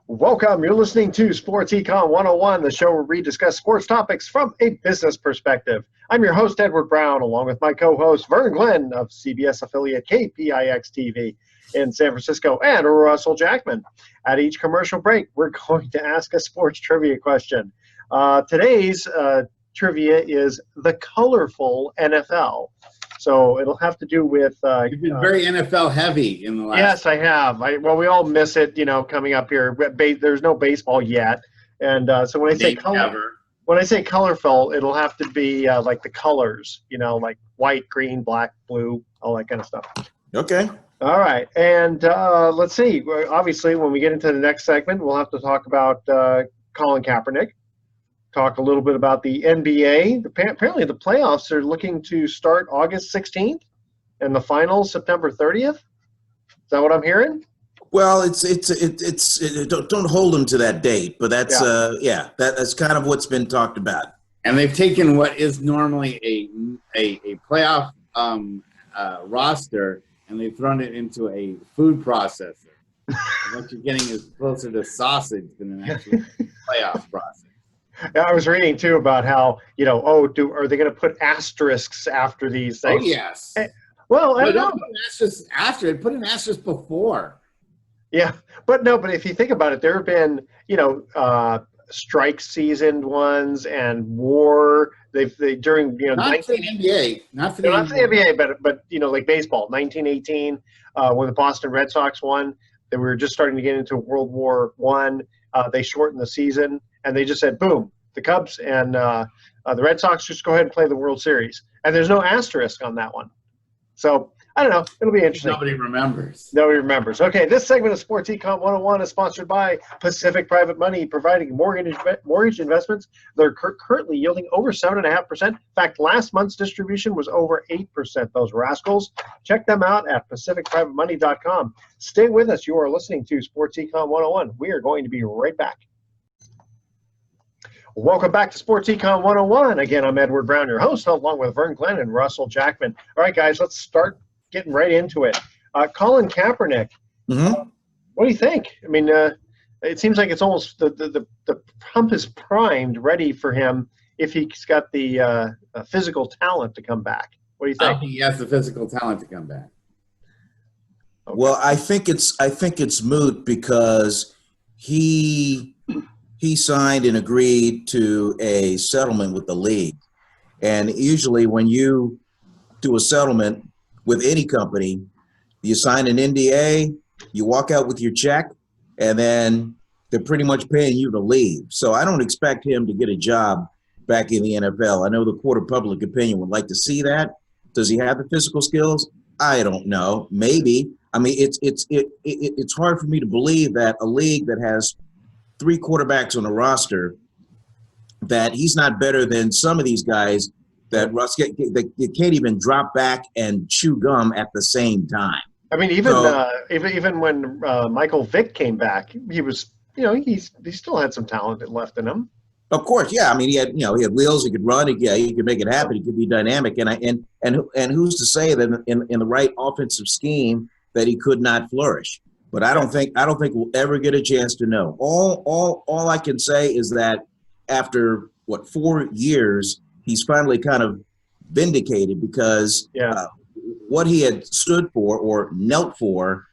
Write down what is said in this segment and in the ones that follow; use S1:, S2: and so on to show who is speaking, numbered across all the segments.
S1: Welcome. You're listening to Sports Econ 101, the show where we discuss sports topics from a business perspective. I'm your host, Edward Brown, along with my co-host, Vern Glenn of CBS affiliate KPIX TV in San Francisco, and Russell Jackman. At each commercial break, we're going to ask a sports trivia question. Today's trivia is the colorful NFL. So it'll have to do with...
S2: You've been very NFL heavy in the last...
S1: Yes, I have. Well, we all miss it, coming up here. There's no baseball yet. And so when I say colorful, it'll have to be like the colors, like white, green, black, blue, all that kind of stuff.
S3: Okay.
S1: All right. And let's see. Obviously, when we get into the next segment, we'll have to talk about Colin Kaepernick. Talk a little bit about the NBA. Apparently, the playoffs are looking to start August 16th, and the finals September 30th. Is that what I'm hearing?
S3: Well, don't hold them to that date, but that's that's kind of what's been talked about.
S2: And they've taken what is normally a playoff roster, and they've thrown it into a food processor. What you're getting is closer to sausage than an actual playoff process.
S1: I was reading too about how are they going to put asterisks after these things?
S2: Oh yes.
S1: Well, I don't know.
S2: Put an asterisk after it. Put an asterisk before.
S1: Yeah, but if you think about it, there have been strike seasoned ones and war. They during
S2: not for the NBA,
S1: not for the NBA, but like baseball, 1918 when the Boston Red Sox won. They were just starting to get into World War I. They shortened the season. And they just said, boom, the Cubs and the Red Sox just go ahead and play the World Series. And there's no asterisk on that one. So, I don't know. It'll be interesting.
S2: Nobody remembers.
S1: Nobody remembers. Okay, this segment of Sports Econ 101 is sponsored by Pacific Private Money, providing mortgage investments that are currently yielding over 7.5%. In fact, last month's distribution was over 8%, those rascals. Check them out at pacificprivatemoney.com. Stay with us. You are listening to Sports Econ 101. We are going to be right back. Welcome back to Sports Econ 101. Again, I'm Edward Brown, your host, along with Vern Glenn and Russell Jackman. All right, guys, let's start getting right into it. Colin Kaepernick, what do you think? I mean, it seems like it's almost the pump is primed, ready for him if he's got the physical talent to come back. What do you think?
S2: He has the physical talent to come back.
S3: Okay. Well, I think it's moot because he signed and agreed to a settlement with the league. And usually when you do a settlement with any company, you sign an NDA, you walk out with your check, and then they're pretty much paying you to leave. So I don't expect him to get a job back in the NFL. I know the court of public opinion would like to see that. Does he have the physical skills? I don't know. Maybe. I mean, it's hard for me to believe that a league that has 3 quarterbacks on the roster, that he's not better than some of these guys that you can't even drop back and chew gum at the same time.
S1: I mean, even when Michael Vick came back, he was, he still had some talent left in him.
S3: Of course, yeah. I mean, he had wheels. He could run. He could make it happen. He could be dynamic. And who's to say that in the right offensive scheme that he could not flourish? But I don't think we'll ever get a chance to know. All I can say is that after 4 years, he's finally kind of vindicated because what he had stood for or knelt for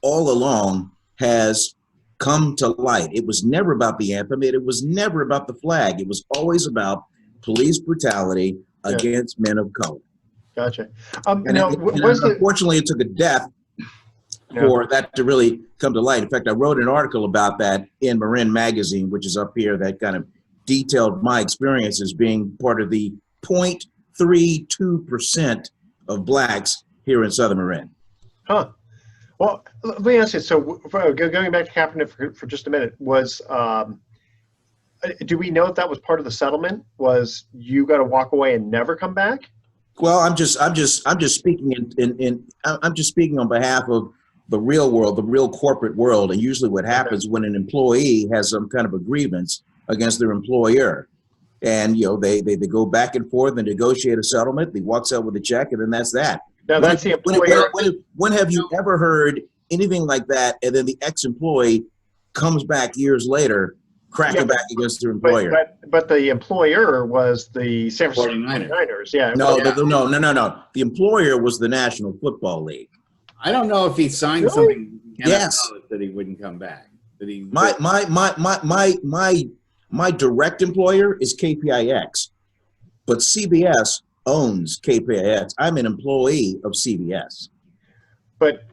S3: all along has come to light. It was never about the anthem. It was never about the flag. It was always about police brutality against men of color.
S1: Gotcha.
S3: Unfortunately, it took a death for that to really come to light. In fact, I wrote an article about that in Marin Magazine, which is up here, that kind of detailed my experience as being part of the 0.32% of blacks here in Southern Marin.
S1: Huh. Well, let me ask you, so going back to Kaepernick for just a minute, do we know if that was part of the settlement? Was you got to walk away and never come back?
S3: Well, I'm just speaking I'm just speaking on behalf of the real world, the real corporate world. And usually what happens when an employee has some kind of a grievance against their employer, and they go back and forth and negotiate a settlement, he walks out with a check, and then that's that.
S1: Now that's the employer.
S3: When have you ever heard anything like that, and then the ex-employee comes back years later, cracking back against their employer.
S1: But the employer was the San Francisco 49ers. Yeah.
S3: No. The employer was the National Football League.
S2: I don't know if he signed something that he wouldn't come back. That he my direct employer is KPIX, but CBS owns KPIX. I'm an employee of CBS.
S1: But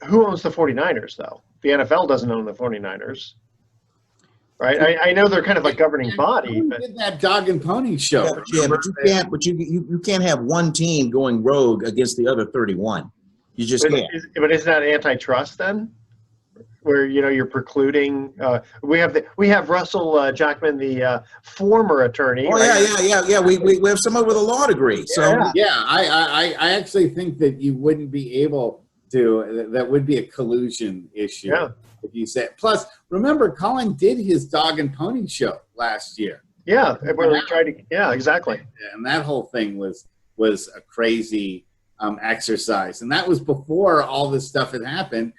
S1: who owns the 49ers, though? The NFL doesn't own the 49ers. Right, I know they're kind of a governing body.
S2: But did that dog and pony show?
S3: But you can't. But you can't have one team going rogue against the other 31. You just can't.
S1: But isn't that antitrust then? Where you're precluding. We have Russell Jackman, the former attorney.
S3: Oh right? yeah. We have someone with a law degree. So
S2: I actually think that you wouldn't be able to. That would be a collusion issue.
S1: Yeah.
S2: If you say. Plus, remember, Colin did his dog and pony show last year.
S1: Yeah, where we tried to. Yeah, exactly.
S2: And that whole thing was a crazy exercise, and that was before all this stuff had happened.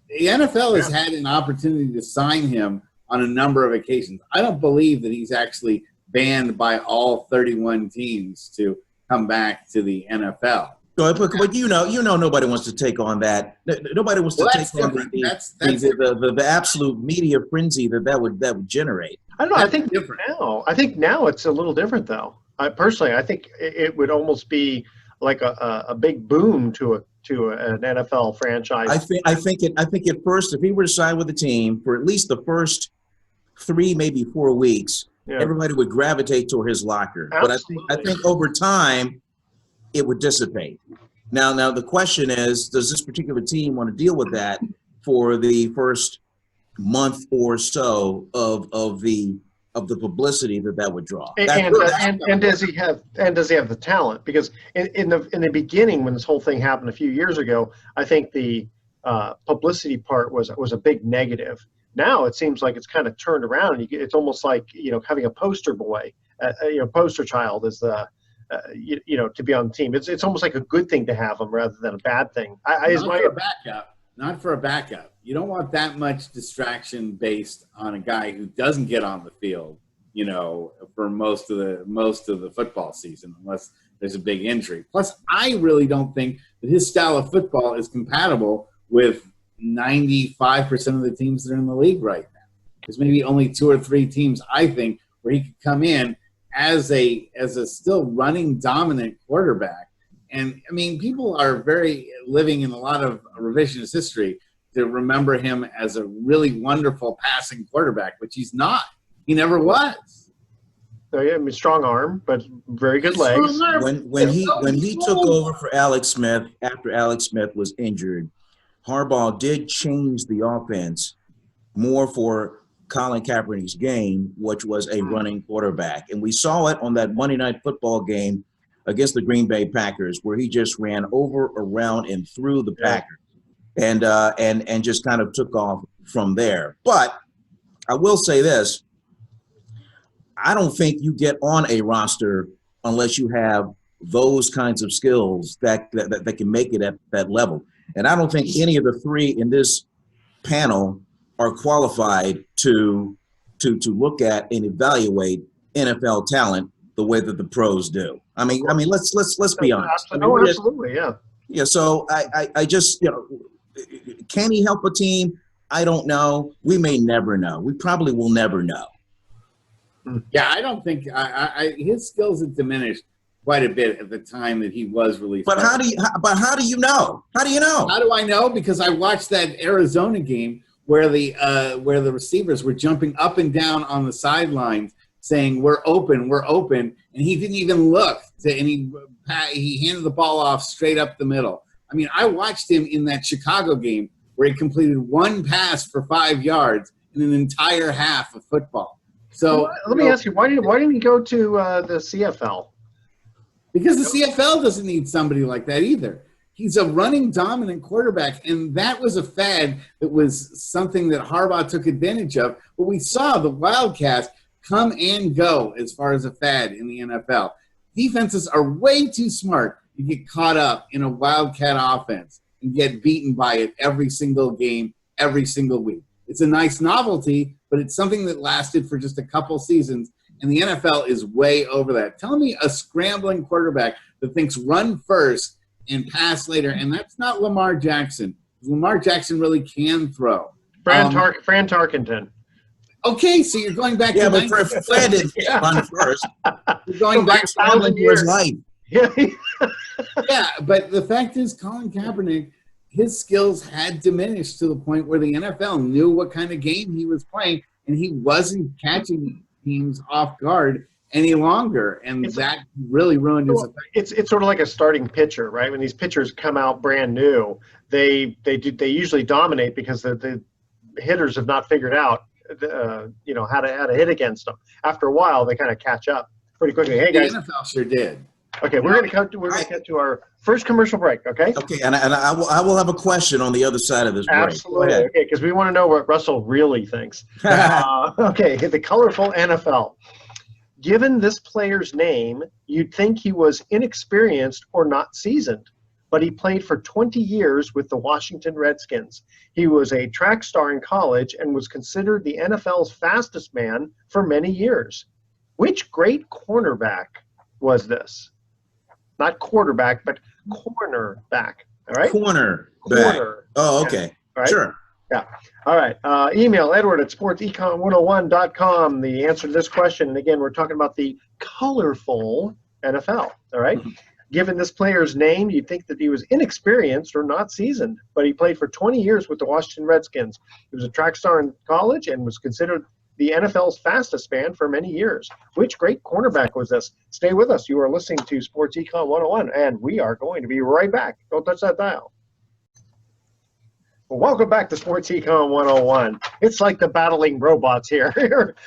S2: The NFL has had an opportunity to sign him on a number of occasions. I don't believe that he's actually banned by all 31 teams to come back to the NFL.
S3: But nobody wants to take on that. Nobody wants to take on the absolute media frenzy that would generate.
S1: I don't know. I think now it's a little different though. I think it would almost be like a big boom to an NFL franchise.
S3: I think at first, if he were to sign with the team for at least the first 3, maybe 4 weeks, everybody would gravitate toward his locker.
S1: Absolutely.
S3: But I think over time, it would dissipate. Now the question is, does this particular team want to deal with that for the first month or so of the publicity that would draw?
S1: And does he have the talent? Because in the beginning, when this whole thing happened a few years ago, I think the publicity part was a big negative. Now it seems like it's kind of turned around. It's almost like having a poster boy, poster child is the. To be on the team, it's almost like a good thing to have them rather than a bad thing.
S2: Not for a backup. You don't want that much distraction based on a guy who doesn't get on the field, for most of the football season, unless there's a big injury. Plus, I really don't think that his style of football is compatible with 95% of the teams that are in the league right now. There's maybe only 2 or 3 teams, I think, where he could come in as a still running dominant quarterback. And I mean, people are living in a lot of revisionist history to remember him as a really wonderful passing quarterback, which he's not. He never was.
S1: So yeah, I mean, strong arm, but very good legs.
S3: When he took over for Alex Smith after Alex Smith was injured, Harbaugh did change the offense more for Colin Kaepernick's game, which was a running quarterback. And we saw it on that Monday Night Football game against the Green Bay Packers, where he just ran over, around, and through the Packers and just kind of took off from there. But I will say this. I don't think you get on a roster unless you have those kinds of skills that can make it at that level. And I don't think any of the 3 in this panel are qualified to look at and evaluate NFL talent the way that the pros do. I mean, let's be honest.
S1: Absolutely, yeah.
S3: Yeah. So I just, can he help a team? I don't know. We may never know. We probably will never know.
S2: Yeah, I don't think his skills have diminished quite a bit at the time that he was released.
S3: But how do you know? How do you know?
S2: How do I know? Because I watched that Arizona game where the receivers were jumping up and down on the sidelines saying, we're open, and he didn't even look, and he handed the ball off straight up the middle. I mean, I watched him in that Chicago game where he completed 1 pass for 5 yards in an entire half of football. So
S1: let me ask you, why didn't he go to the CFL?
S2: Because the CFL doesn't need somebody like that either. He's a running dominant quarterback, and that was a fad that was something that Harbaugh took advantage of. But we saw the Wildcats come and go as far as a fad in the NFL. Defenses are way too smart to get caught up in a Wildcat offense and get beaten by it every single game, every single week. It's a nice novelty, but it's something that lasted for just a couple seasons. And the NFL is way over that. Tell me a scrambling quarterback that thinks run first and pass later, and that's not Lamar Jackson. Lamar Jackson really can throw.
S1: Fran Tarkenton.
S2: Okay, so you're going back to
S3: but Fred didn't run first.
S2: You're going back to
S1: 1,000 years.
S3: His life.
S2: Yeah, but the fact is, Colin Kaepernick, his skills had diminished to the point where the NFL knew what kind of game he was playing, and he wasn't catching teams off guard any longer, and that really ruined his effect.
S1: It's sort of like a starting pitcher, right? When these pitchers come out brand new, they usually dominate because the hitters have not figured out how to hit against them. After a while, they kind of catch up pretty quickly. Hey guys,
S2: the NFL sure did.
S1: Okay, we're going to get to our first commercial break. Okay.
S3: Okay, and I will have a question on the other side of this break.
S1: Absolutely. Okay, because we want to know what Russell really thinks. Okay, the colorful NFL. Given this player's name, you'd think he was inexperienced or not seasoned, but he played for 20 years with the Washington Redskins. He was a track star in college and was considered the NFL's fastest man for many years. Which great cornerback was this? Not quarterback, but cornerback. All right?
S3: Corner. Oh, okay.
S1: All right?
S3: Sure.
S1: Yeah. All right. Email Edward at sportsecon101.com. The answer to this question, and again, we're talking about the colorful NFL. All right. Given this player's name, you'd think that he was inexperienced or not seasoned, but he played for 20 years with the Washington Redskins. He was a track star in college and was considered the NFL's fastest man for many years. Which great cornerback was this? Stay with us. You are listening to Sports Econ 101, and we are going to be right back. Don't touch that dial. Well, welcome back to Sports Econ 101. It's like the battling robots here.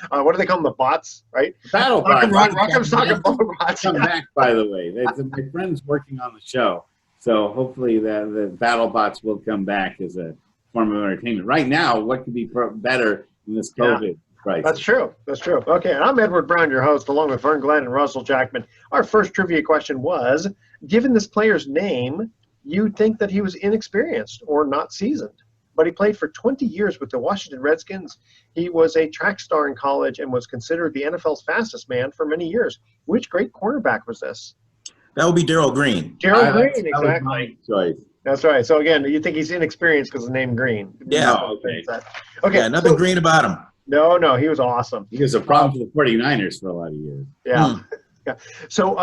S1: What do they call them? The bots, right?
S2: Battle bots.
S1: Rockham's talking robots.
S2: Come back, by the way. My friend's working on the show, so hopefully the battle bots will come back as a form of entertainment. Right now, what could be better than this COVID crisis?
S1: That's true. That's true. Okay, and I'm Edward Brown, your host, along with Vern Glenn and Russell Jackman. Our first trivia question was, given this player's name, you'd think that he was inexperienced or not seasoned, but he played for 20 years with the Washington Redskins. He was a track star in college and was considered the NFL's fastest man for many years. Which great cornerback was this?
S3: That would be Darryl Green.
S1: Darryl Green, exactly.
S2: That was my choice.
S1: That's right. So again, you think he's inexperienced because of the name Green?
S3: Yeah.
S1: Okay.
S3: Yeah, nothing green about him.
S1: No, he was awesome.
S2: He was a problem for the 49ers for a lot of years.
S1: Yeah. Yeah. So,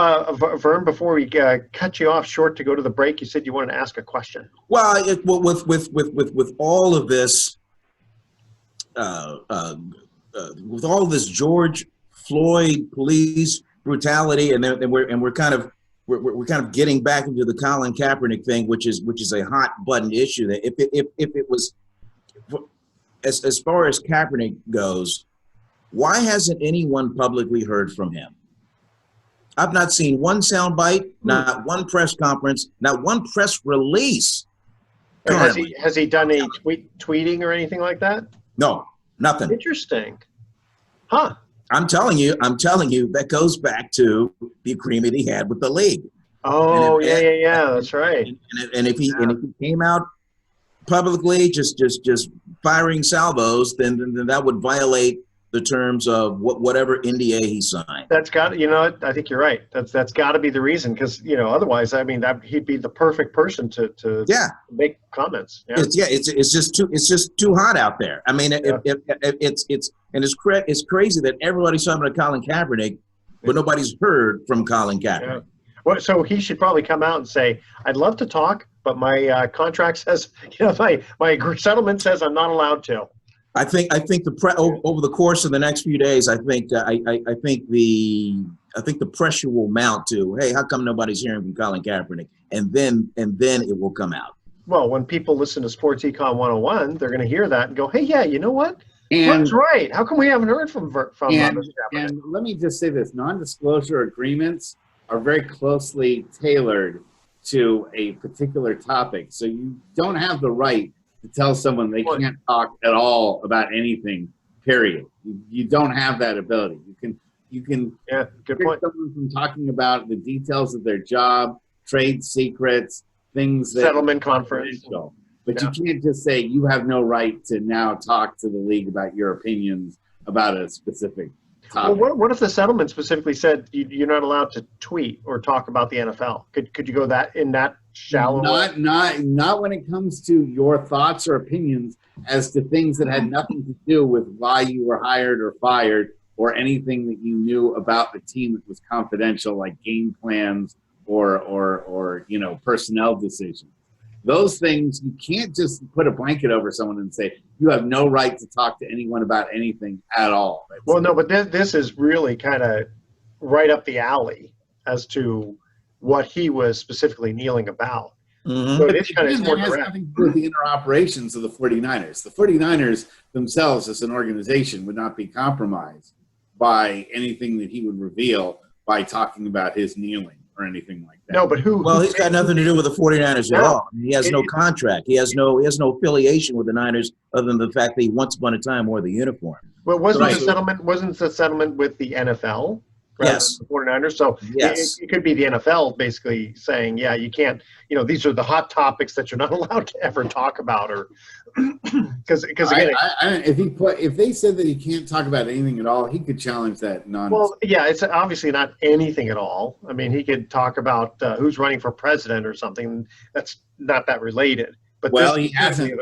S1: Vern, before we cut you off short to go to the break, you said you wanted to ask a question.
S3: Well, with all of this, with all of this George Floyd police brutality, and we're kind of getting back into the Colin Kaepernick thing, which is a hot button issue. That if it was as far as Kaepernick goes, why hasn't anyone publicly heard from him? I've not seen one soundbite, not one press conference, not one press release.
S1: Has he done any tweeting or anything like that?
S3: No, nothing.
S1: Interesting. Huh.
S3: I'm telling you, that goes back to the agreement he had with the league.
S1: Oh, yeah, that's right.
S3: And if he came out publicly just firing salvos, then that would violate the terms of whatever NDA he signed.
S1: That's got, I think you're right. That's got to be the reason, because otherwise, I mean, he'd be the perfect person to make comments. Yeah.
S3: It's just too hot out there. I mean, it's crazy that everybody's talking about Colin Kaepernick, but nobody's heard from Colin Kaepernick.
S1: Yeah. Well, so he should probably come out and say, "I'd love to talk, but my contract says, my settlement says I'm not allowed to."
S3: I think over the course of the next few days, I think the pressure will mount to, hey, how come nobody's hearing from Colin Kaepernick? And then it will come out.
S1: Well, when people listen to Sports Econ 101, they're going to hear that and go, hey, yeah, you know what? That's right. How come we haven't heard from Mr. Kaepernick?
S2: And let me just say this: non-disclosure agreements are very closely tailored to a particular topic, so you don't have the right to tell someone they can't talk at all about anything, period. You don't have that ability. You can
S1: good point.
S2: Someone from talking about the details of their job, trade secrets, things that
S1: settlement conference.
S2: But But you can't just say you have no right to now talk to the league about your opinions about a specific topic.
S1: Well, what if the settlement specifically said you're not allowed to tweet or talk about the NFL? Could you go that shallow?
S2: Not when it comes to your thoughts or opinions as to things that had nothing to do with why you were hired or fired, or anything that you knew about the team that was confidential, like game plans or personnel decisions. Those things, you can't just put a blanket over someone and say you have no right to talk to anyone about anything at all.
S1: Well, no, but this is really kind of right up the alley as to what he was specifically kneeling about.
S3: Mm-hmm.
S1: So it is kind of
S2: It has nothing to do with the inner operations of the 49ers. The 49ers themselves as an organization would not be compromised by anything that he would reveal by talking about his kneeling or anything like that.
S1: No, but who?
S3: Well, he's got nothing to do with the 49ers at all. He has no contract. He has no affiliation with the Niners other than the fact that he once upon a time wore the uniform.
S1: Well, wasn't the settlement with the NFL?
S3: Yes.
S1: The 49ers. So
S3: yes.
S1: it could be the NFL basically saying, yeah, you can't, these are the hot topics that you're not allowed to ever talk about, or because again,
S2: if they said that he can't talk about anything at all, he could challenge that nonsense.
S1: Well, yeah, it's obviously not anything at all. I mean, he could talk about who's running for president or something. That's not that related. But
S2: he hasn't.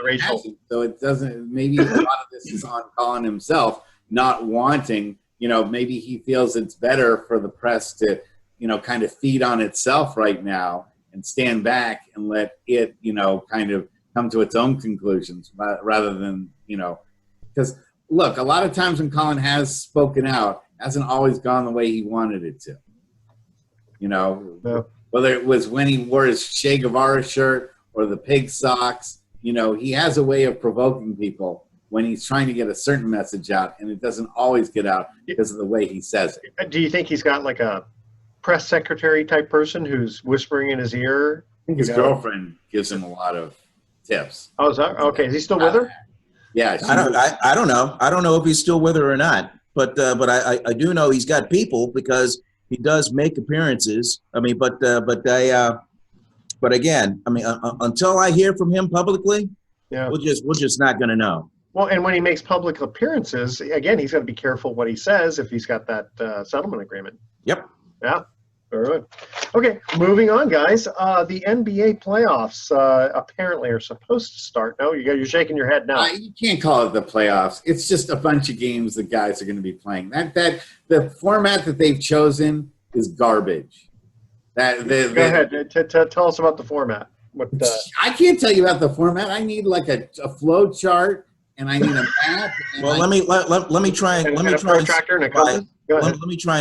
S2: So it doesn't. Maybe a lot of this is on Colin himself not wanting. Maybe he feels it's better for the press to, kind of feed on itself right now and stand back and let it, kind of come to its own conclusions rather than, because look, a lot of times when Colin has spoken out, it hasn't always gone the way he wanted it to. Whether it was when he wore his Che Guevara shirt or the pig socks, he has a way of provoking people when he's trying to get a certain message out, and it doesn't always get out because of the way he says it.
S1: Do you think he's got like a press secretary type person who's whispering in his ear?
S2: I think his girlfriend gives him a lot of tips.
S1: Oh, is that okay? Is he still with her?
S2: Yeah.
S3: I don't know. I don't know if he's still with her or not, but I do know he's got people because he does make appearances. I mean, but again, I mean, until I hear from him publicly, we're just not going to know.
S1: Well, and when he makes public appearances, again, he's got to be careful what he says if he's got that settlement agreement.
S3: Yep.
S1: Yeah. Very good. Okay, moving on, guys. The NBA playoffs apparently are supposed to start. No, you're shaking your head now.
S2: You can't call it the playoffs. It's just a bunch of games the guys are going to be playing. That the format that they've chosen is garbage.
S1: Go ahead. Tell us about the format.
S2: I can't tell you about the format. I need like a flow chart. And I need a map.
S3: Well, let me try and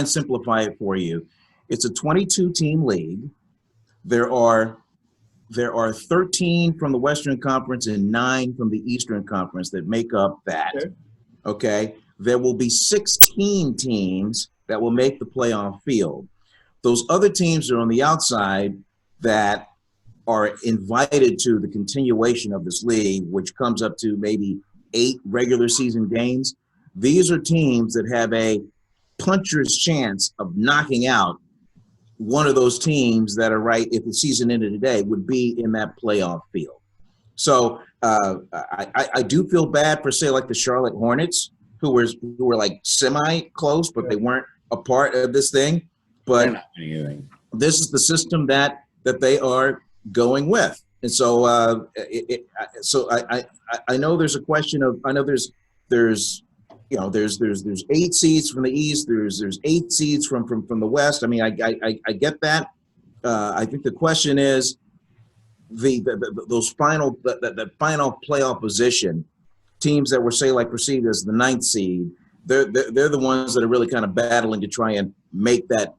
S3: simplify it for you. It's a 22-team league. There are 13 from the Western Conference and 9 from the Eastern Conference that make up that. Okay. There will be 16 teams that will make the playoff field. Those other teams are on the outside that are invited to the continuation of this league, which comes up to maybe 8 regular season games. These are teams that have a puncher's chance of knocking out one of those teams that are right, if the season ended today, would be in that playoff field. So I do feel bad for, say, like the Charlotte Hornets, who were like semi-close, but they weren't a part of this thing. But this is the system that they are going with. And so, I know there's a question of, I know there's 8 seeds from the East. There's 8 seeds from the West. I mean, I get that. I think the question is those final playoff position teams that were, say, like perceived as the 9th seed. They're the ones that are really kind of battling to try and make that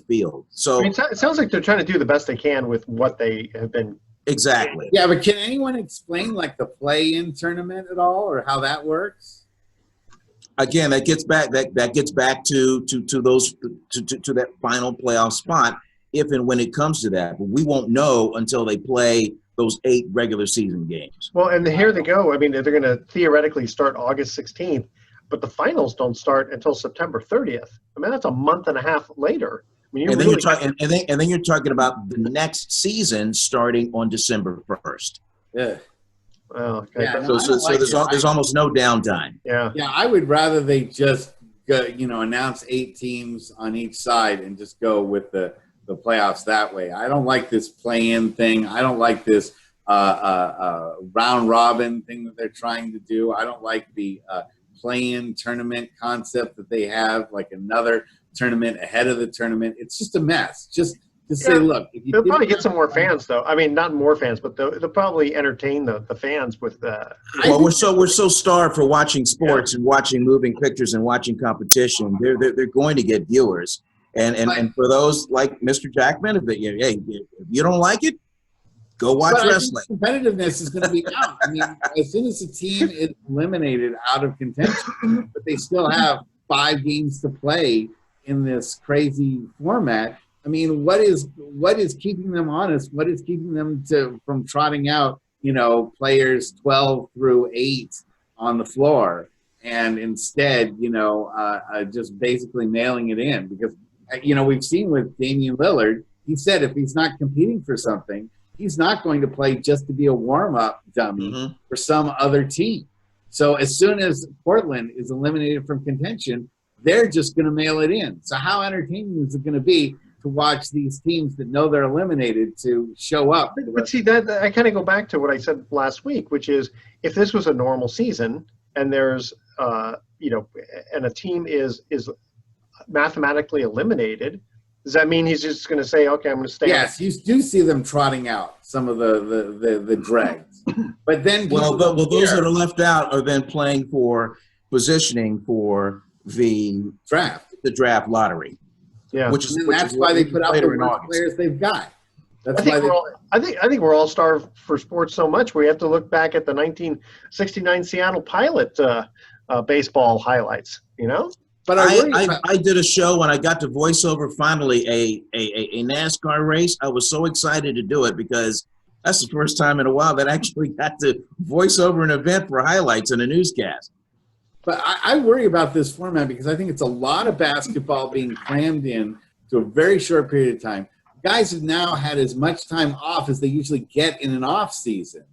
S3: field. So
S1: it sounds like they're trying to do the best they can with what they have been.
S3: Exactly.
S2: Yeah, but can anyone explain like the play-in tournament at all, or how that works?
S3: Again, that gets back to that final playoff spot, if and when it comes to that. But we won't know until they play those 8 regular season games.
S1: Well, and here they go. I mean, they're going to theoretically start August 16th, but the finals don't start until September 30th. I mean, that's a month and a half later. I mean, you're talking
S3: about the next season starting on December 1st.
S2: Yeah.
S1: Oh, okay.
S2: Yeah,
S3: So,
S2: no, I don't like it.
S3: there's almost no downtime.
S1: Yeah.
S2: Yeah, I would rather they just go, announce 8 teams on each side and just go with the playoffs that way. I don't like this play-in thing. I don't like this round robin thing that they're trying to do. I don't like the play-in tournament concept that they have, like another tournament ahead of the tournament. It's just a mess. Just to say, look, if you
S1: they'll probably get some more fans, though. I mean, not more fans, but they'll probably entertain the fans with.
S3: Well, we're so starved for watching sports and watching moving pictures and watching competition. They're going to get viewers, and for those like Mr. Jackman, if you don't like it, go watch wrestling.
S2: Competitiveness is going to be out. I mean, as soon as a team is eliminated out of contention, but they still have 5 games to play in this crazy format. I mean, what is keeping them honest? What is keeping them from trotting out, players 12 through 8 on the floor, and instead, just basically mailing it in? Because, we've seen with Damian Lillard, he said if he's not competing for something, he's not going to play just to be a warm-up dummy for some other team. So as soon as Portland is eliminated from contention, they're just going to mail it in. So how entertaining is it going to be to watch these teams that know they're eliminated to show up?
S1: But see, that I kind of go back to what I said last week, which is if this was a normal season and there's, and a team is mathematically eliminated, does that mean he's just going to say, okay, I'm going to stay?
S2: Yes, you do see them trotting out some of the dregs. But then
S3: those that are left out are then playing for positioning for the draft lottery.
S1: Yeah,
S2: that's why they put out the worst players they've got. That's
S1: I think we're all starved for sports so much we have to look back at the 1969 Seattle Pilot baseball highlights.
S3: But I did a show when I got to voice over finally a NASCAR race. I was so excited to do it because that's the first time in a while that I actually got to voice over an event for highlights in a newscast.
S2: But I worry about this format because I think it's a lot of basketball being crammed in to a very short period of time. Guys have now had as much time off as they usually get in an off season.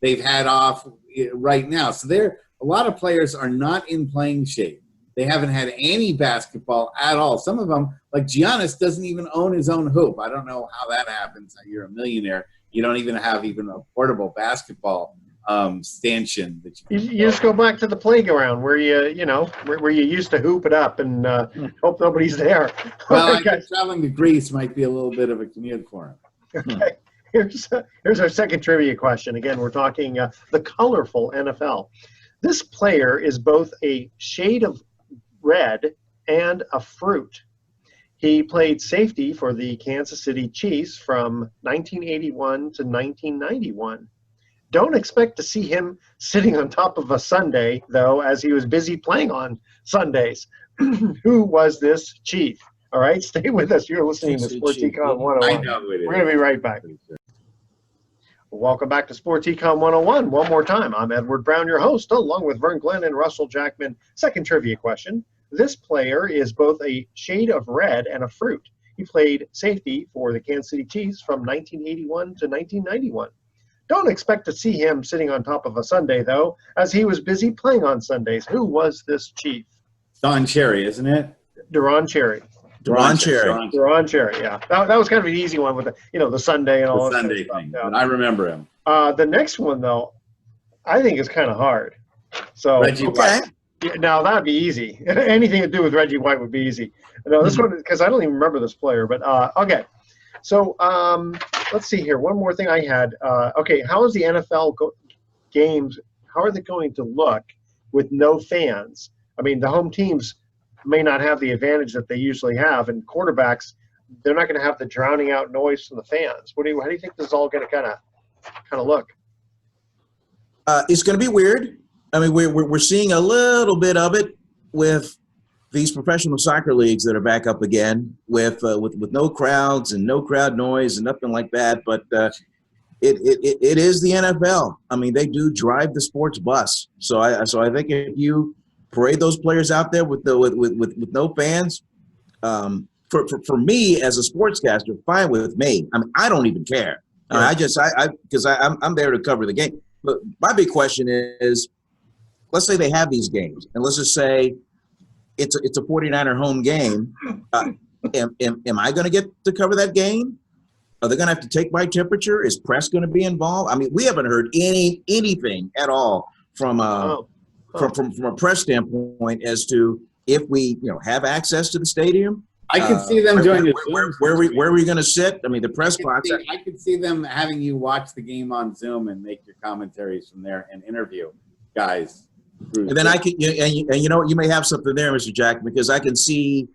S2: They've had off right now. So a lot of players are not in playing shape. They haven't had any basketball at all. Some of them, like Giannis, doesn't even own his own hoop. I don't know how that happens. You're a millionaire. You don't even have a portable basketball stanchion that
S1: you just go back to the playground where where you used to hoop it up and hope nobody's there.
S2: Well, I guess traveling to Greece might be a little bit of a commute for him.
S1: Okay, here's our second trivia question. Again, we're talking the colorful NFL. This player is both a shade of red and a fruit. He played safety for the Kansas City Chiefs from 1981 to 1991. Don't expect to see him sitting on top of a sundae, though, as he was busy playing on Sundays. Who was this Chief? All right, stay with us. You're listening to Sports Econ 101.
S2: I know it is.
S1: We're going to be right back. Welcome back to Sports Econ 101. One more time, I'm Edward Brown, your host, along with Vern Glenn and Russell Jackman. Second trivia question. This player is both a shade of red and a fruit. He played safety for the Kansas City Chiefs from 1981 to 1991. Don't expect to see him sitting on top of a sundae, though, as he was busy playing on Sundays. Who was this Chief?
S2: Don Cherry, isn't it?
S1: Deron Cherry.
S3: Deron Cherry.
S1: Deron Cherry, yeah. That was kind of an easy one with the Sunday and all that
S2: Sunday thing. Yeah. But I remember him.
S1: The next one, though, I think is kind of hard. So
S2: Reggie White.
S1: Now, that'd be easy. Anything to do with Reggie White would be easy. No, this one, because I don't even remember this player. But, okay. So let's see here. One more thing I had. Okay, how is the NFL games, how are they going to look with no fans? I mean, the home teams may not have the advantage that they usually have, and quarterbacks, they're not going to have the drowning out noise from the fans. How do you think this is all going to kind of look?
S3: It's going to be weird. I mean, we're seeing a little bit of it with these professional soccer leagues that are back up again with no crowds and no crowd noise and nothing like that. But it is the NFL. I mean, they do drive the sports bus. So I think if you parade those players out there with no fans, for me as a sportscaster, fine with me. I mean, I don't even care. Because I'm there to cover the game. my big question is, let's say they have these games, and let's just say it's a 49er home game. Am I going to get to cover that game? Are they going to have to take my temperature? Is press going to be involved? I mean, we haven't heard anything at all from a press standpoint as to if we have access to the stadium.
S2: I could see them doing it.
S3: Where are we going to sit? I mean, the press box.
S2: I could see them having you watch the game on Zoom and make your commentaries from there and interview guys.
S3: And then I can, and you know, you may have something there, Mr. Jack, because I can see,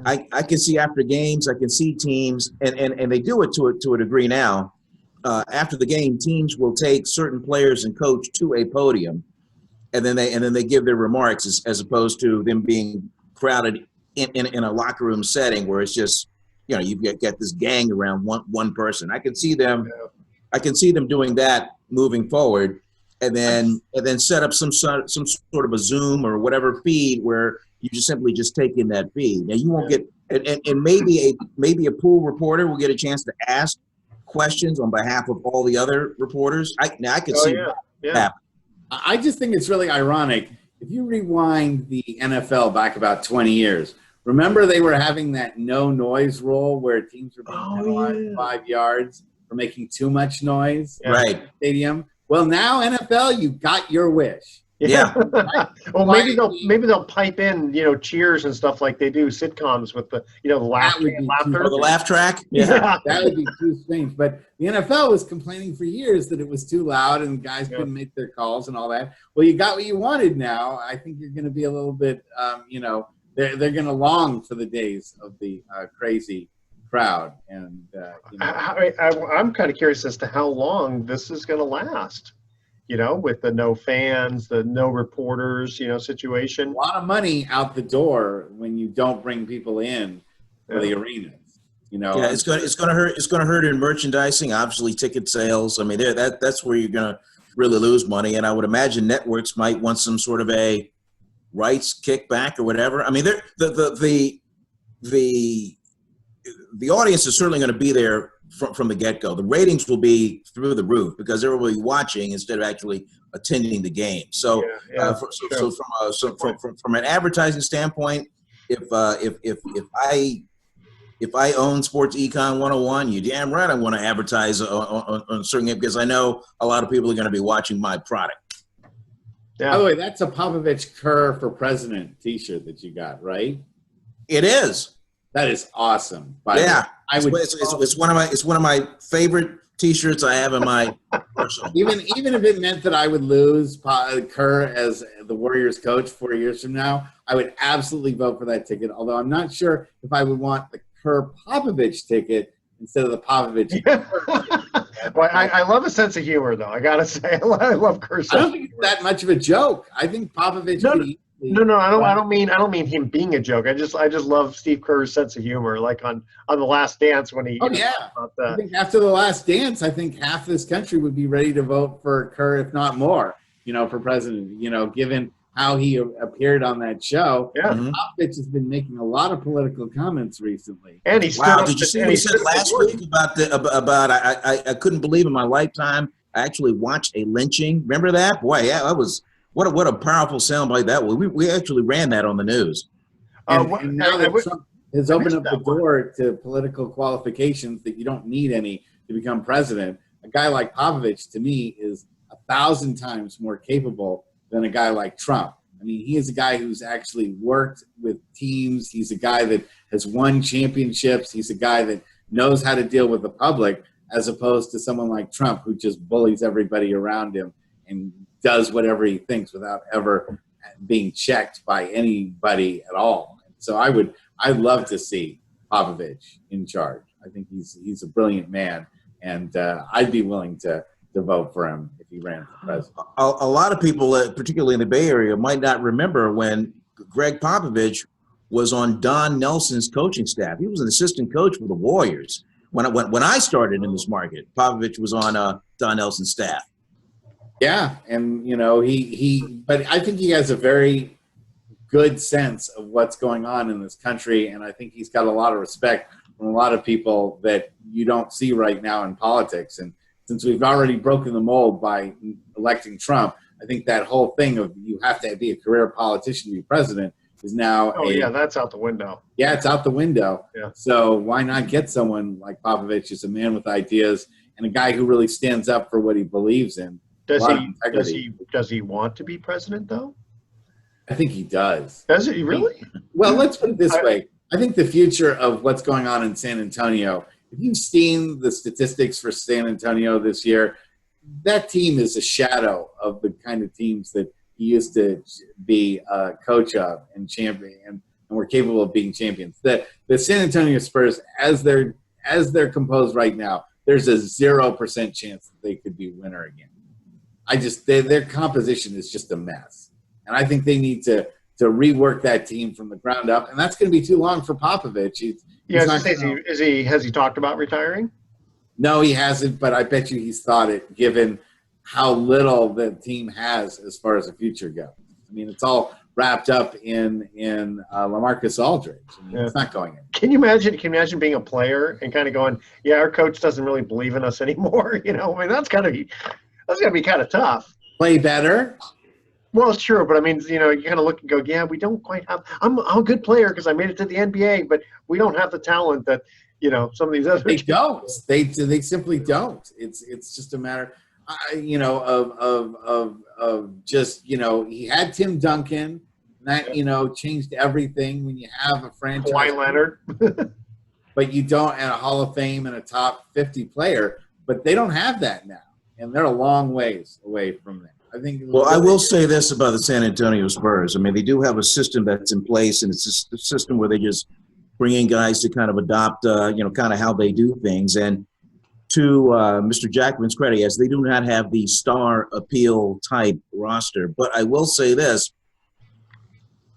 S3: I can see after games, I can see teams, and they do it to a degree now. After the game, teams will take certain players and coach to a podium, and then they give their remarks as opposed to them being crowded in a locker room setting where it's just, you've got this gang around one person. I can see them doing that moving forward, and then set up some sort of a Zoom or whatever feed where you just simply take in that feed. Now you won't get, and maybe a pool reporter will get a chance to ask questions on behalf of all the other reporters. I could see that happen.
S2: I just think it's really ironic. If you rewind the NFL back about 20 years, remember they were having that no noise rule where teams were being penalized 5 yards for making too much noise
S3: right.
S2: in the stadium. Well, now NFL, you got your wish.
S3: Yeah.
S2: Right?
S1: Well, maybe they'll pipe in, cheers and stuff like they do sitcoms with the, the laughter.
S3: The laugh track.
S2: Yeah, that would be too strange. But the NFL was complaining for years that it was too loud and guys couldn't make their calls and all that. Well, you got what you wanted now. I think you're going to be a little bit, they're going to long for the days of the crazy crowd. And
S1: I'm kind of curious as to how long this is going to last. With the no fans, the no reporters, situation.
S2: A lot of money out the door when you don't bring people in for the arenas.
S3: Yeah, it's going to hurt. It's going to hurt in merchandising, obviously ticket sales. I mean, that's where you're going to really lose money. And I would imagine networks might want some sort of a rights kickback or whatever. I mean, the audience is certainly going to be there from the get-go. The ratings will be through the roof because everybody will be watching instead of actually attending the game. So, from an advertising standpoint, if I own Sports Econ 101, you damn right I want to advertise on a certain game because I know a lot of people are going to be watching my product.
S2: Yeah. By the way, that's a Popovich Kerr for President T-shirt that you got, right?
S3: It is.
S2: That is awesome.
S3: It's one of my favorite T-shirts I have in my personal.
S2: Even if it meant that I would lose Kerr as the Warriors coach 4 years from now, I would absolutely vote for that ticket. Although I'm not sure if I would want the Kerr Popovich ticket instead of the Popovich.
S1: Well, I love a sense of humor, though. I gotta say, I love Kerr.
S2: I don't think it's that much of a joke. I think Popovich.
S1: No, I don't mean him being a joke. I just love Steve Kerr's sense of humor, like on The Last Dance when he.
S2: I think after The Last Dance, I think half this country would be ready to vote for Kerr, if not more. For president. Given how he appeared on that show.
S1: Yeah,
S2: Popovich has been making a lot of political comments recently.
S1: And he
S3: did you see what he said last week about I couldn't believe in my lifetime I actually watched a lynching. Remember that? Boy, yeah, that was. What a powerful soundbite that was. We actually ran that on the news.
S2: And now that Trump has opened up the door to political qualifications that you don't need any to become president, a guy like Popovich, to me, is 1,000 times more capable than a guy like Trump. I mean, he is a guy who's actually worked with teams. He's a guy that has won championships. He's a guy that knows how to deal with the public, as opposed to someone like Trump who just bullies everybody around him and does whatever he thinks without ever being checked by anybody at all. So I'd love to see Popovich in charge. I think he's a brilliant man, and I'd be willing to vote for him if he ran for president.
S3: A lot of people, particularly in the Bay Area, might not remember when Greg Popovich was on Don Nelson's coaching staff. He was an assistant coach for the Warriors. When I started in this market, Popovich was on Don Nelson's staff.
S2: Yeah, and but I think he has a very good sense of what's going on in this country, and I think he's got a lot of respect from a lot of people that you don't see right now in politics. And it's since we've already broken the mold by electing Trump, I think that whole thing of you have to be a career politician to be president is now
S1: that's out the window.
S2: Yeah, it's out the window.
S1: Yeah.
S2: So why not get someone like Popovich, who's a man with ideas and a guy who really stands up for what he believes in?
S1: Does he want to be president though?
S2: I think he does.
S1: Does he really?
S2: Well, let's put it this way. I think the future of what's going on in San Antonio, if you've seen the statistics for San Antonio this year, that team is a shadow of the kind of teams that he used to be a coach of and champion and were capable of being champions. The San Antonio Spurs, as they're composed right now, there's a 0% chance that they could be winner again. Their composition is just a mess. And I think they need to rework that team from the ground up, and that's going to be too long for Popovich.
S1: Has he talked about retiring?
S2: No, he hasn't, but I bet you he's thought it, given how little the team has as far as the future goes. I mean, it's all wrapped up in LaMarcus Aldridge. I mean, It's not going in.
S1: Can you imagine being a player and kind of going, yeah, our coach doesn't really believe in us anymore? I mean, that's got to be kind of tough.
S2: Play better.
S1: Well, it's true, but I mean, you kind of look and go, yeah, we don't quite have. I'm a good player because I made it to the NBA, but we don't have the talent that some of these other.
S2: They don't. They simply don't. It's just a matter, of just he had Tim Duncan, and that changed everything when you have a franchise.
S1: Kawhi Leonard.
S2: But you don't, and a Hall of Fame and a top 50 player, but they don't have that now, and they're a long ways away from that.
S3: I will say this about the San Antonio Spurs. I mean, they do have a system that's in place, and it's just a system where they just bring in guys to kind of adopt, kind of how they do things. And to Mr. Jackman's credit, yes, they do not have the star appeal type roster. But I will say this.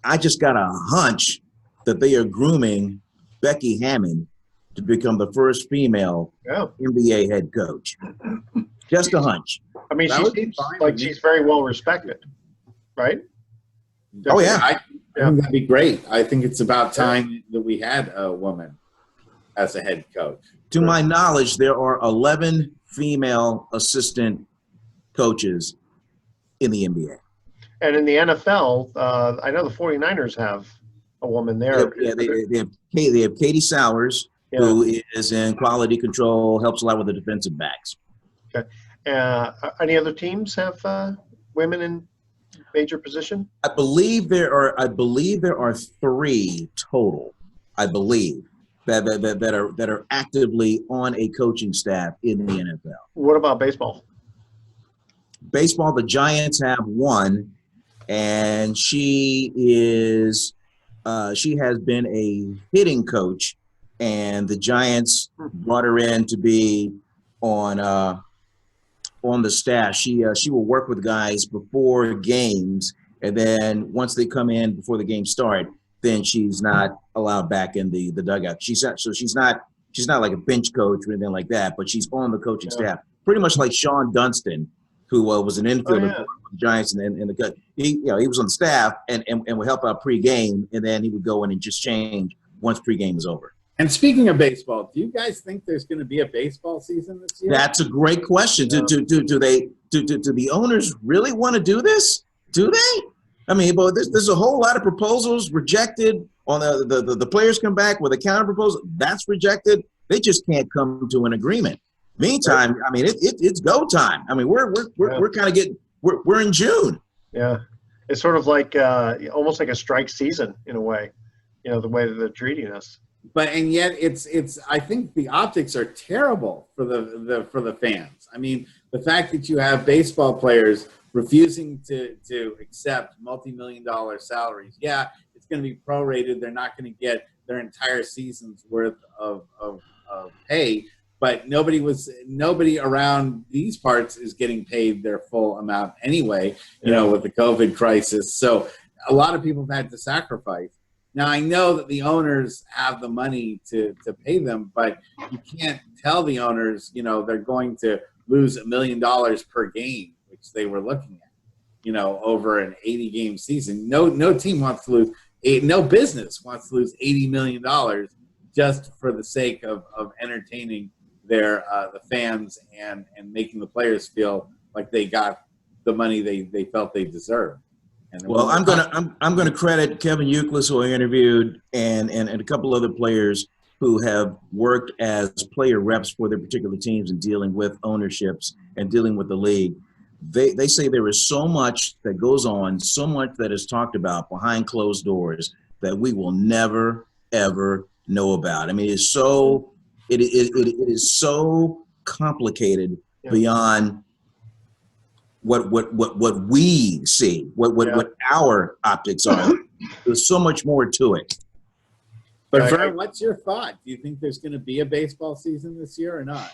S3: I just got a hunch that they are grooming Becky Hammon to become the first female NBA head coach. Just a hunch.
S1: I mean, she seems like she's very well respected, right?
S2: Oh, yeah. I think that'd be great. I think it's about time that we had a woman as a head coach.
S3: To my knowledge, there are 11 female assistant coaches in the NBA.
S1: And in the NFL, I know the 49ers have a woman there.
S3: Yeah, they have Katie Sowers, who is in quality control, helps a lot with the defensive backs.
S1: Okay. Any other teams have women in major position?
S3: I believe there are 3 total. I believe that are actively on a coaching staff in the NFL.
S1: What about baseball?
S3: Baseball, the Giants have 1, and she has been a hitting coach, and the Giants brought her in to be on the staff. She will work with guys before games, and then once they come in before the game start, then she's not allowed back in the dugout. She's not like a bench coach or anything like that, but she's on the coaching staff, pretty much like Sean Dunston, who was an infielder for the Giants and the cut. He was on the staff and would help out pregame, and then he would go in and just change once pregame is over.
S2: And speaking of baseball, do you guys think there's going to be a baseball season this year?
S3: That's a great question. Do the owners really want to do this? Do they? I mean, but there's a whole lot of proposals rejected. On the players come back with a counter proposal that's rejected. They just can't come to an agreement. Meantime, I mean, it's go time. I mean, we're kind of we're in June.
S1: Yeah, it's sort of like almost like a strike season in a way. The way that they're treating us.
S2: And yet it's I think the optics are terrible for the fans. I mean, the fact that you have baseball players refusing to accept multi-million-dollar salaries. Yeah, it's going to be prorated. They're not going to get their entire season's worth of pay, but nobody around these parts is getting paid their full amount anyway, with the COVID crisis. So a lot of people have had to sacrifice. Now, I know that the owners have the money to pay them, but you can't tell the owners, they're going to lose $1 million per game, which they were looking at, over an 80-game season. No team wants to lose, no business wants to lose $80 million just for the sake of entertaining the fans and making the players feel like they got the money they felt they deserved.
S3: Well, I'm gonna credit Kevin Euclid, who I interviewed, and a couple other players who have worked as player reps for their particular teams and dealing with ownerships and dealing with the league. They say there is so much that goes on, so much that is talked about behind closed doors that we will never ever know about. I mean, it is so complicated beyond what we see, what our optics are. There's so much more to it.
S2: But Vern, what's your thought? Do you think there's going to be a baseball season this year or not?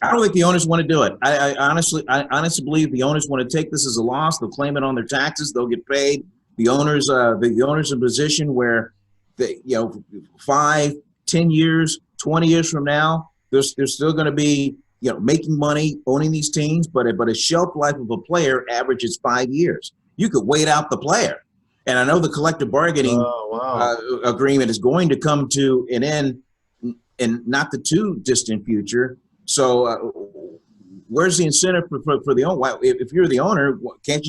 S3: I don't think the owners want to do it. I honestly believe the owners want to take this as a loss. They'll claim it on their taxes. They'll get paid. The owners in a position where they, 5, 10 years, 20 years from now, they're still going to be making money owning these teams. But a shelf life of a player averages 5 years. You could wait out the player. And I know the collective bargaining agreement is going to come to an end in not the too distant future. So where's the incentive for the owner? If you're the owner, can't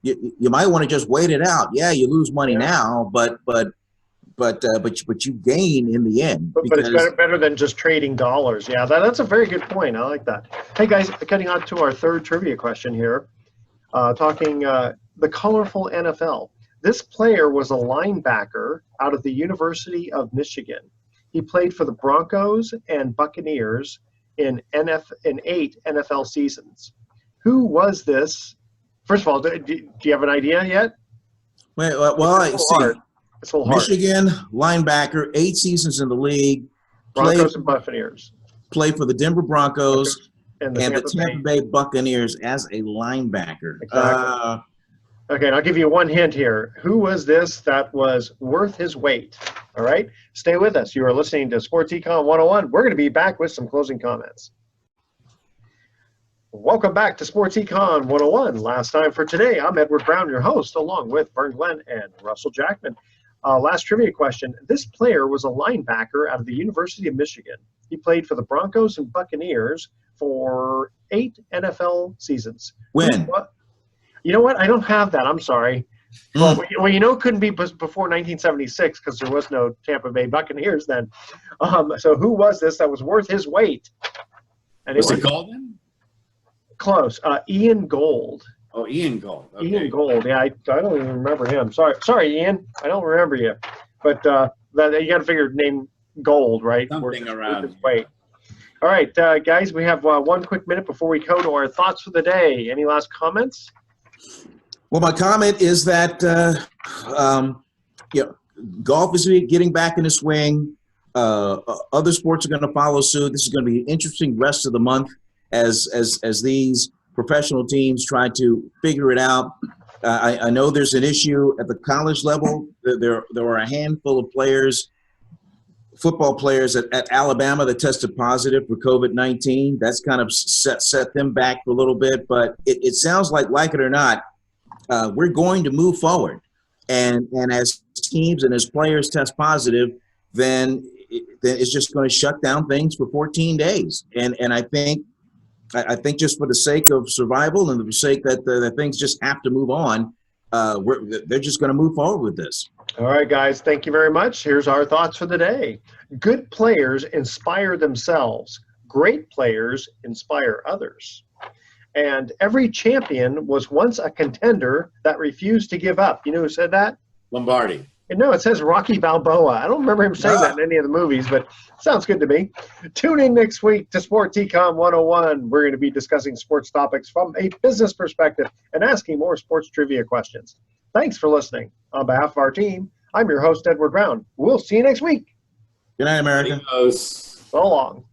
S3: you might want to just wait it out. Yeah, you lose money now, but you gain in the end.
S1: But it's better than just trading dollars. Yeah, that's a very good point. I like that. Hey guys, getting on to our third trivia question here, talking the colorful NFL. This player was a linebacker out of the University of Michigan. He played for the Broncos and Buccaneers in 8 NFL seasons. Who was this? First of all, do you have an idea yet?
S3: Well, I see. Michigan linebacker, 8 seasons in the league.
S1: Broncos and Buccaneers.
S3: Played for the Denver Broncos
S1: and
S3: the Tampa Bay Buccaneers as a linebacker.
S1: Exactly. Okay, and I'll give you one hint here. Who was this that was worth his weight? All right, stay with us. You are listening to Sports Econ 101. We're going to be back with some closing comments. Welcome back to Sports Econ 101. Last time for today, I'm Edward Brown, your host, along with Vern Glenn and Russell Jackman. Last trivia question. This player was a linebacker out of the University of Michigan. He played for the Broncos and Buccaneers for 8 NFL seasons.
S3: When?
S1: You know what? I don't have that. I'm sorry. Well, it couldn't be before 1976 because there was no Tampa Bay Buccaneers then. So who was this that was worth his weight?
S2: Was it Golden?
S1: Close. Ian Gold.
S2: Oh, Ian Gold. Okay.
S1: Ian Gold. Yeah, I don't even remember him. Sorry, Ian. I don't remember you. But you got to figure name Gold, right?
S2: Something around
S1: his weight. All right, guys, we have 1 quick minute before we go to our thoughts for the day. Any last comments?
S3: Well, my comment is that golf is getting back in the swing. Other sports are going to follow suit. This is going to be an interesting rest of the month as these professional teams try to figure it out. I know there's an issue at the college level. There are a handful of players, football players at Alabama that tested positive for COVID-19. That's kind of set them back for a little bit. But it sounds like it or not, we're going to move forward. And as teams and as players test positive, then it's just going to shut down things for 14 days. And I think just for the sake of survival and the sake that things just have to move on, they're just going to move forward with this.
S1: All right, guys, thank you very much. Here's our thoughts for the day. Good players inspire themselves. Great players inspire others. And every champion was once a contender that refused to give up. You know who said that?
S2: Lombardi.
S1: And no, it says Rocky Balboa. I don't remember him saying that in any of the movies, but it sounds good to me. Tune in next week to Sports Econ 101. We're going to be discussing sports topics from a business perspective and asking more sports trivia questions. Thanks for listening. On behalf of our team, I'm your host, Edward Brown. We'll see you next week.
S3: Good night, America.
S2: Adios.
S1: So long.